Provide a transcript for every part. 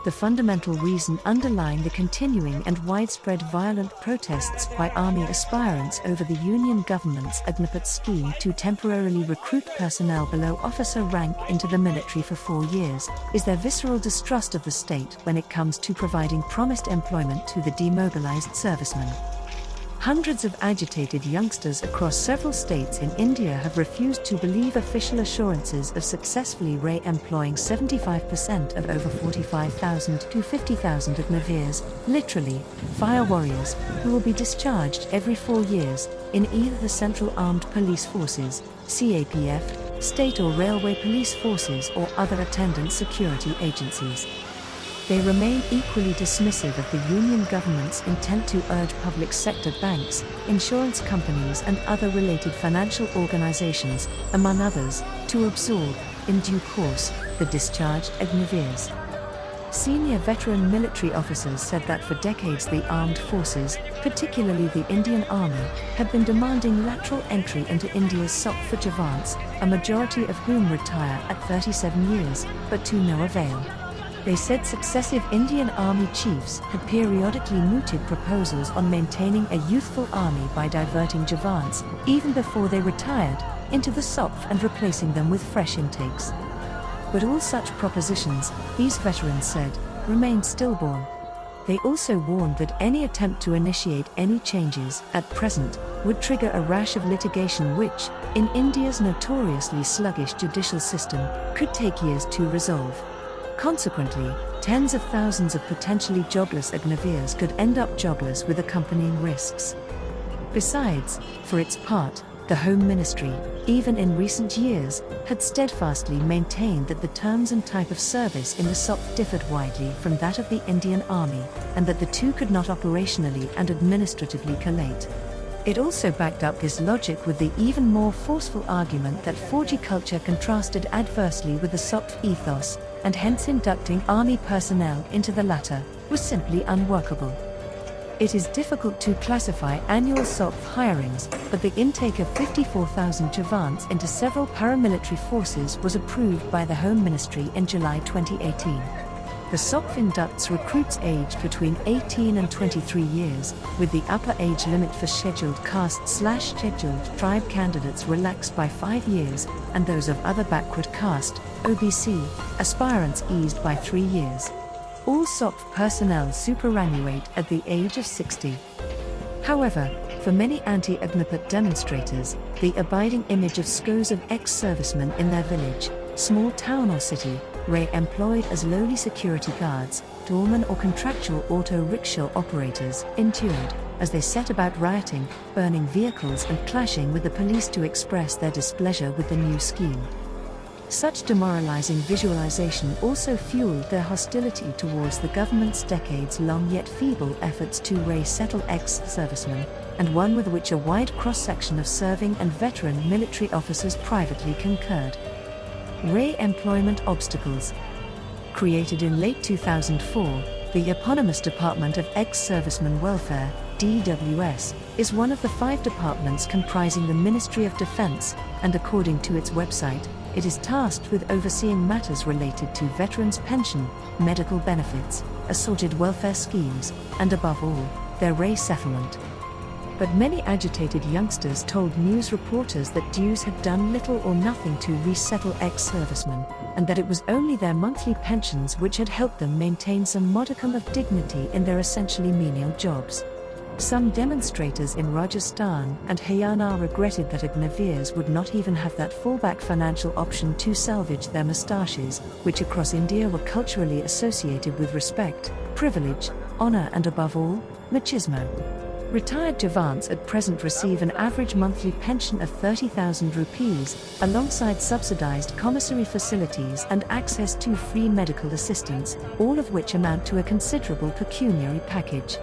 the fundamental reason underlying the continuing and widespread violent protests by army aspirants over the Union government's Agnipath scheme to temporarily recruit personnel below officer rank into the military for 4 years, is their visceral distrust of the state when it comes to providing promised employment to the demobilized servicemen. Hundreds of agitated youngsters across several states in India have refused to believe official assurances of successfully re-employing 75% of over 45,000 to 50,000 Agniveers, literally, fire warriors, who will be discharged every 4 years, in either the Central Armed Police Forces, CAPF, state or railway police forces or other attendant security agencies. They remain equally dismissive of the Union government's intent to urge public sector banks, insurance companies and other related financial organizations, among others, to absorb, in due course, the discharged Agniveers. Senior veteran military officers said that for decades the armed forces, particularly the Indian Army, had been demanding lateral entry into India's SOP for Javans, a majority of whom retire at 37 years, but to no avail. They said successive Indian Army chiefs had periodically mooted proposals on maintaining a youthful army by diverting Javans, even before they retired, into the SOP and replacing them with fresh intakes. But all such propositions, these veterans said, remained stillborn. They also warned that any attempt to initiate any changes, at present, would trigger a rash of litigation which, in India's notoriously sluggish judicial system, could take years to resolve. Consequently, tens of thousands of potentially jobless Agniveers could end up jobless with accompanying risks. Besides, for its part, the Home Ministry, even in recent years, had steadfastly maintained that the terms and type of service in the SOP differed widely from that of the Indian Army, and that the two could not operationally and administratively collate. It also backed up this logic with the even more forceful argument that Fauji culture contrasted adversely with the SOP ethos, and hence inducting army personnel into the latter was simply unworkable. It is difficult to classify annual SOP hirings, but the intake of 54,000 Javans into several paramilitary forces was approved by the Home Ministry in July 2018. The SOP inducts recruits aged between 18 and 23 years, with the upper age limit for scheduled caste/scheduled tribe candidates relaxed by 5 years, and those of other backward caste, OBC, aspirants eased by 3 years. All SOP personnel superannuate at the age of 60. However, for many anti-Agnipath demonstrators, the abiding image of scores of ex-servicemen in their village, small town or city, re-employed as lowly security guards, doormen or contractual auto-rickshaw operators, endured, as they set about rioting, burning vehicles and clashing with the police to express their displeasure with the new scheme. Such demoralizing visualization also fueled their hostility towards the government's decades-long yet feeble efforts to resettle ex-servicemen, and one with which a wide cross-section of serving and veteran military officers privately concurred. Re-employment obstacles. Created in late 2004, the eponymous Department of Ex-Servicemen Welfare, DWS, is one of the 5 departments comprising the Ministry of Defense, and according to its website, it is tasked with overseeing matters related to veterans' pension, medical benefits, assorted welfare schemes, and above all, their resettlement. But many agitated youngsters told news reporters that DWS had done little or nothing to resettle ex-servicemen, and that it was only their monthly pensions which had helped them maintain some modicum of dignity in their essentially menial jobs. Some demonstrators in Rajasthan and Haryana regretted that Agniveers would not even have that fallback financial option to salvage their moustaches, which across India were culturally associated with respect, privilege, honor and above all, machismo. Retired Javans at present receive an average monthly pension of 30,000 rupees, alongside subsidized commissary facilities and access to free medical assistance, all of which amount to a considerable pecuniary package.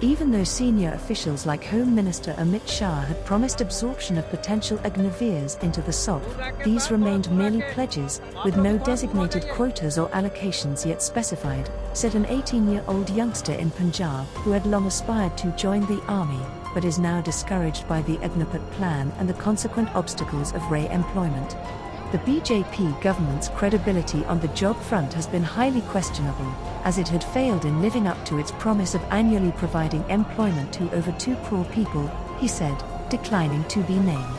Even though senior officials like Home Minister Amit Shah had promised absorption of potential Agniveers into the SOP, these remained merely pledges, with no designated quotas or allocations yet specified, said an 18-year-old youngster in Punjab who had long aspired to join the army, but is now discouraged by the Agnipath plan and the consequent obstacles of re-employment. The BJP government's credibility on the job front has been highly questionable, as it had failed in living up to its promise of annually providing employment to over 2 crore people, he said, declining to be named.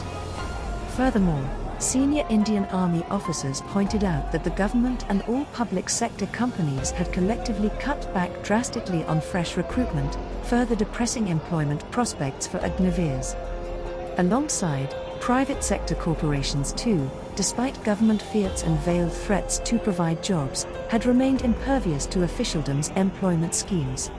Furthermore, senior Indian Army officers pointed out that the government and all public sector companies had collectively cut back drastically on fresh recruitment, further depressing employment prospects for Agniveers. Alongside, private sector corporations too, despite government fiats and veiled threats to provide jobs, had remained impervious to officialdom's employment schemes.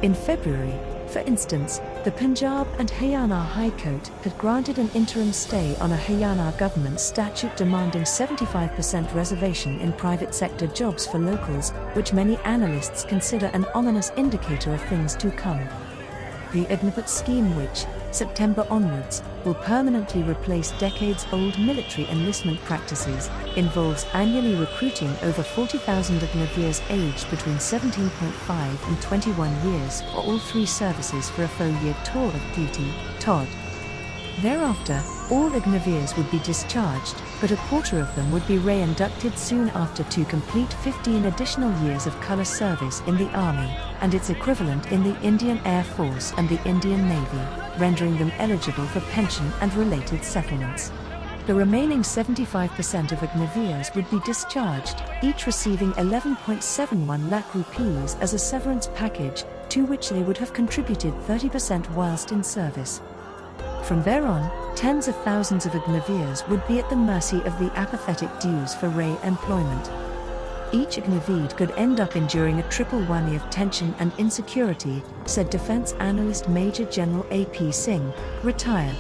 In February, for instance, the Punjab and Haryana High Court had granted an interim stay on a Haryana government statute demanding 75% reservation in private sector jobs for locals, which many analysts consider an ominous indicator of things to come. The Agnipath scheme, which, September onwards, will permanently replace decades-old military enlistment practices, involves annually recruiting over 40,000 Agniveers aged between 17.5 and 21 years for all 3 services for a 4-year tour of duty, TOD. Thereafter, all Agniveers would be discharged, but a quarter of them would be re-inducted soon after to complete 15 additional years of colour service in the Army, and its equivalent in the Indian Air Force and the Indian Navy, rendering them eligible for pension and related settlements. The remaining 75% of Agniveers would be discharged, each receiving 11.71 lakh rupees as a severance package, to which they would have contributed 30% whilst in service. From there on, tens of thousands of Agniveers would be at the mercy of the apathetic dues for re-employment. Each Agniveer could end up enduring a triple whammy of tension and insecurity, said defense analyst Major General A.P. Singh, retired.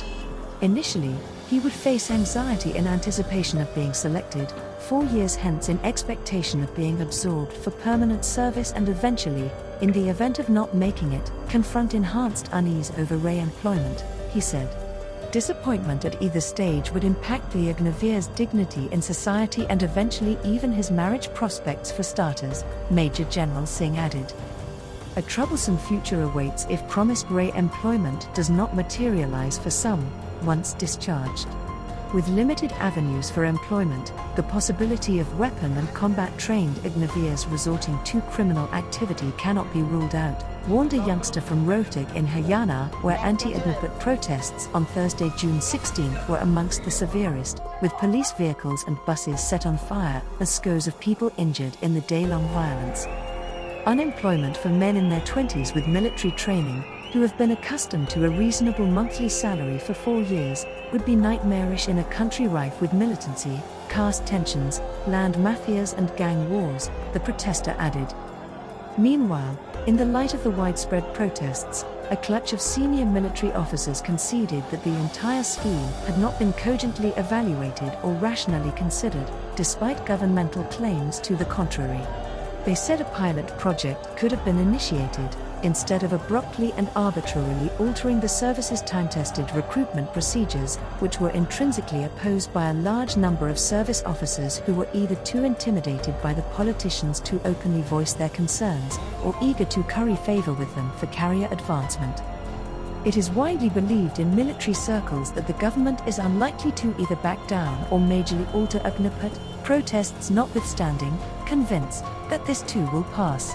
Initially, he would face anxiety in anticipation of being selected, 4 years hence in expectation of being absorbed for permanent service, and eventually, in the event of not making it, confront enhanced unease over re-employment, he said. Disappointment at either stage would impact the Agniveers' dignity in society and eventually even his marriage prospects for starters, Major General Singh added. A troublesome future awaits if promised re-employment does not materialize for some, once discharged. With limited avenues for employment, the possibility of weapon and combat-trained Agniveers resorting to criminal activity cannot be ruled out, warned a youngster from Rohtak in Haryana, where anti-Agnipath protests on Thursday, June 16 were amongst the severest, with police vehicles and buses set on fire, and scores of people injured in the day-long violence. Unemployment for men in their 20s with military training, who have been accustomed to a reasonable monthly salary for 4 years, would be nightmarish in a country rife with militancy, caste tensions, land mafias and gang wars, the protester added. Meanwhile, in the light of the widespread protests, a clutch of senior military officers conceded that the entire scheme had not been cogently evaluated or rationally considered, despite governmental claims to the contrary. They said a pilot project could have been initiated, instead of abruptly and arbitrarily altering the service's time-tested recruitment procedures, which were intrinsically opposed by a large number of service officers who were either too intimidated by the politicians to openly voice their concerns, or eager to curry favor with them for career advancement. It is widely believed in military circles that the government is unlikely to either back down or majorly alter Agnipath, protests notwithstanding, convinced that this too will pass.